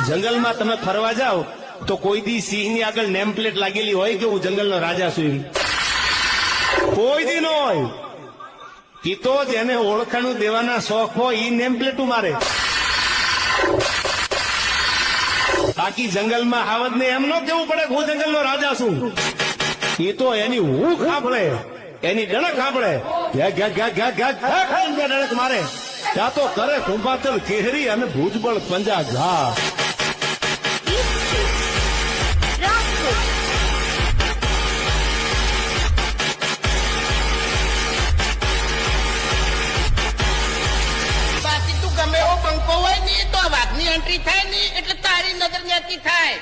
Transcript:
જંગલમાં તમે ફરવા જાઓ તો કોઈ દી સિંહની આગળ નેમ પ્લેટ લાગેલી હોય કે હું જંગલનો રાજા છું એવી? કોઈ દી ન હોય. ઈ તો જેને ઓળખાણું દેવાના શોખ હોય ઈ નેમ પ્લેટું મારે. બાકી જંગલમાં હાવજને એમ ન કેવું પડે કે હું જંગલનો રાજા છું. ઈ તો એની હૂંખ સાંભળે, એની ડણક સાંભળે, ડણક મારે ત્યાં તો કરે કુંભાતલ કેહરી અને ભુજબળ પંજા ઘા. બાકી તું ગમે એવો બંકો હોય ને તો વાઘની એન્ટ્રી થાય ને એટલે તારી નજર નેકી થાય.